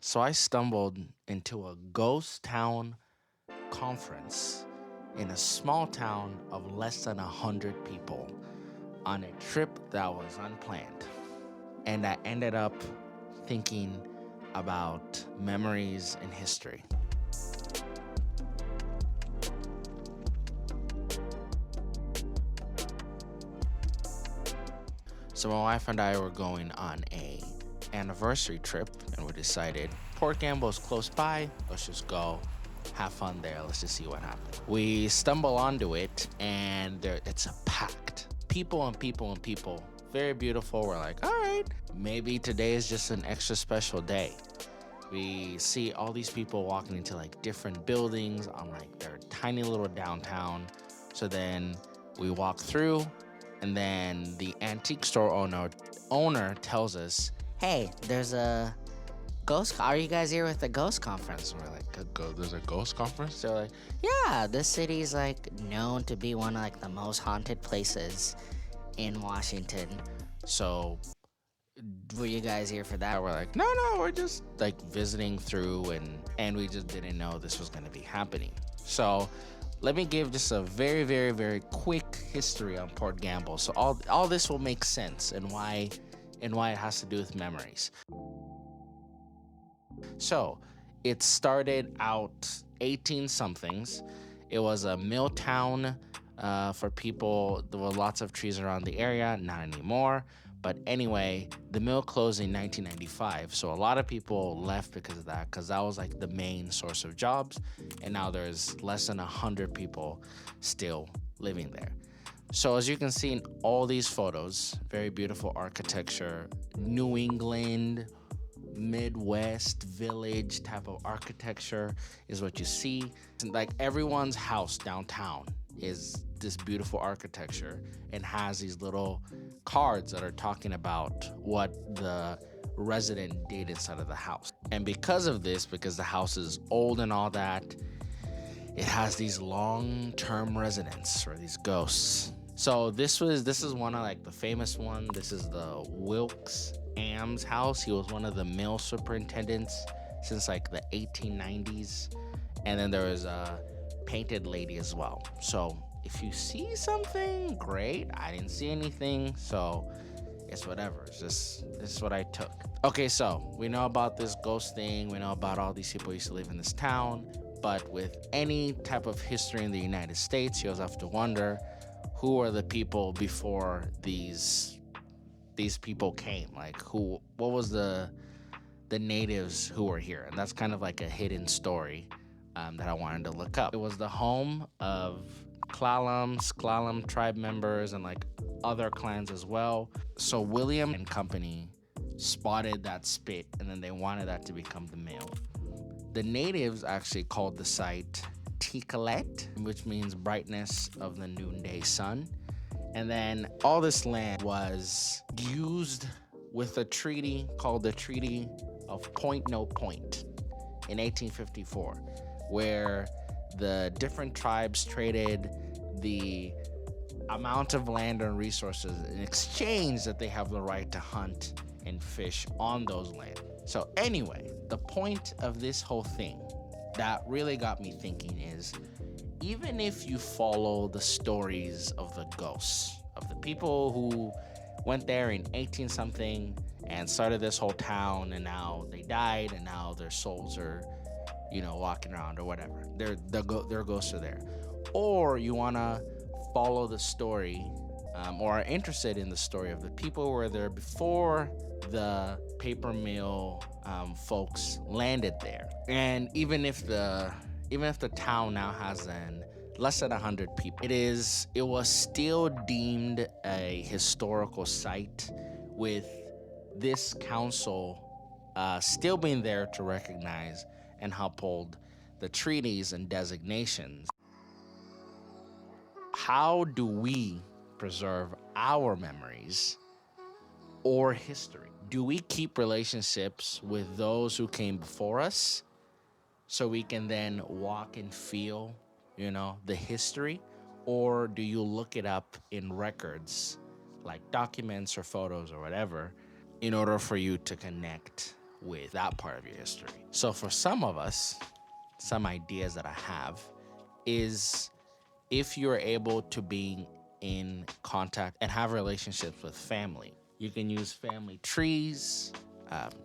So I stumbled into a ghost town conference in a small town of less than 100 people on a trip that was unplanned. And I ended up thinking about memories and history. So my wife and I were going on a anniversary trip and we decided Port Gamble's close by, let's just go have fun there. Let's just see what happens. We stumble onto it and it's a packed people and people and people. Very beautiful. We're like, all right, maybe today is just an extra special day. We see all these people walking into like different buildings on like their tiny little downtown. So then we walk through, and then the antique store owner tells us, "Hey, there's a ghost. Are you guys here with the ghost conference?" And we're like, "There's a ghost conference?" They're like, "Yeah, this city's like known to be one of like the most haunted places in Washington. So were you guys here for that?" We're like, no, we're just like visiting through, and we just didn't know this was going to be happening. So let me give just a very, very, very quick history on Port Gamble, so all this will make sense and why it has to do with memories. So it started out 18 somethings. It was a mill town for people. There were lots of trees around the area, not anymore. But anyway, the mill closed in 1995. So a lot of people left because of that, because that was like the main source of jobs. And now there's less than 100 people still living there. So as you can see in all these photos, very beautiful architecture, New England, Midwest village type of architecture is what you see. Like everyone's house downtown is this beautiful architecture and has these little cards that are talking about what the resident did inside of the house. And because of this, because the house is old and all that, it has these long-term residents or these ghosts. So this is one of like the famous one. This is the Wilkes Ames house. He was one of the mill superintendents since like the 1890s. And then there was a painted lady as well. So if you see something, great. I didn't see anything, so it's whatever. This is what I took. Okay, so we know about this ghost thing. We know about all these people who used to live in this town. But with any type of history in the United States, you also have to wonder who are the people before these people came. Like what was the natives who were here? And that's kind of like a hidden story that I wanted to look up. It was the home of Sklallam tribe members and like other clans as well. So William and company spotted that spit, and then they wanted that to become the mill. The natives actually called the site Tikalet, which means brightness of the noonday sun. And then all this land was used with a treaty called the Treaty of Point No Point in 1854, where the different tribes traded the amount of land and resources in exchange that they have the right to hunt and fish on those lands. So anyway, the point of this whole thing that really got me thinking is, even if you follow the stories of the ghosts, of the people who went there in 18 something and started this whole town, and now they died and now their souls are, walking around or whatever. Their ghosts are there. Or you want to follow the story, or are interested in the story of the people who were there before the paper mill folks landed there. And even if the town now has less than 100 people, it was still deemed a historical site, with this council still being there to recognize and uphold the treaties and designations. How do we preserve our memories or history? Do we keep relationships with those who came before us so we can then walk and feel, the history? Or do you look it up in records, like documents or photos or whatever, in order for you to connect with that part of your history. So for some of us, some ideas that I have is if you're able to be in contact and have relationships with family, you can use family trees,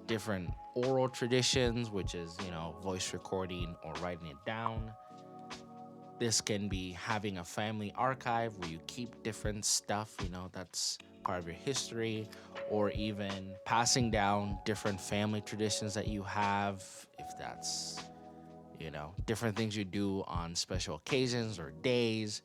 different oral traditions, which is, voice recording or writing it down. This can be having a family archive where you keep different stuff, that's part of your history, or even passing down different family traditions that you have, if that's, different things you do on special occasions or days,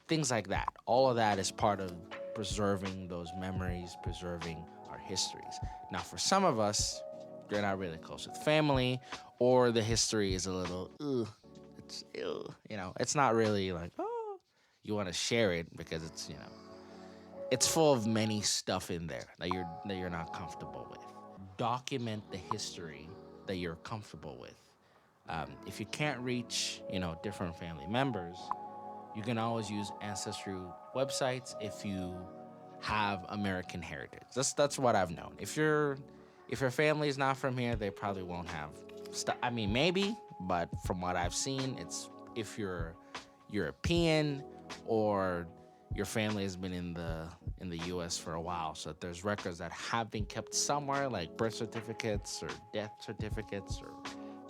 things like that. All of that is part of preserving those memories, preserving our histories. Now, for some of us, you're not really close with family, or the history is a little, it's not really like, you want to share it because it's full of many stuff in there that you're not comfortable with. Document the history that you're comfortable with. If you can't reach, different family members, you can always use ancestry websites if you have American heritage. That's what I've known. If your family is not from here, they probably won't have stuff. I mean, maybe, but from what I've seen, it's if you're European or your family has been in the U.S. for a while, so that there's records that have been kept somewhere, like birth certificates or death certificates or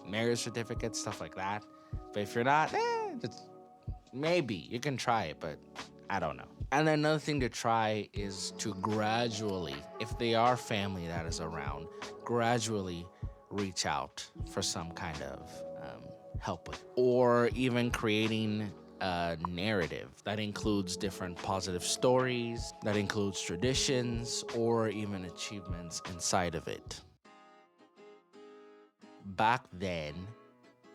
marriage certificates, stuff like that. But if you're not, maybe you can try it, but I don't know. And another thing to try is to gradually, if they are family that is around, gradually reach out for some kind of help with, or even creating a narrative that includes different positive stories, that includes traditions, or even achievements inside of it. Back then,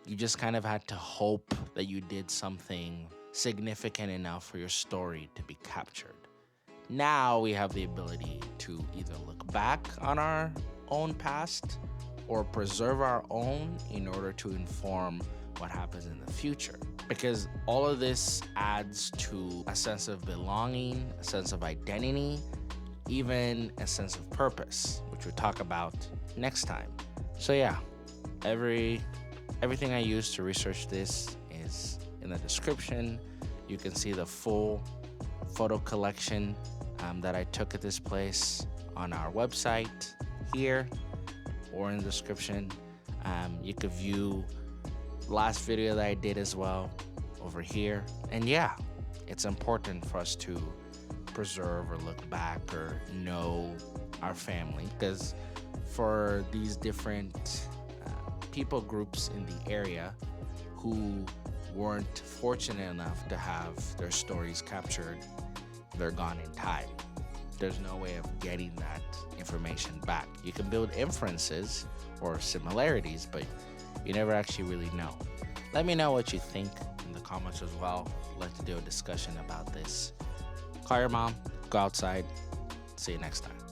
you just kind of had to hope that you did something significant enough for your story to be captured. Now we have the ability to either look back on our own past or preserve our own in order to inform what happens in the future. Because all of this adds to a sense of belonging, a sense of identity, even a sense of purpose, which we'll talk about next time. So yeah, everything I used to research this is in the description. You can see the full photo collection that I took at this place on our website here or in the description. You could view the last video that I did as well over here. And yeah, it's important for us to preserve or look back or know our family, because for these different people groups in the area who weren't fortunate enough to have their stories captured, they're gone in time. There's no way of getting that information back. You can build inferences or similarities, but you never actually really know. Let me know what you think in the comments as well. I'd like to do a discussion about this. Call your mom, go outside. See you next time.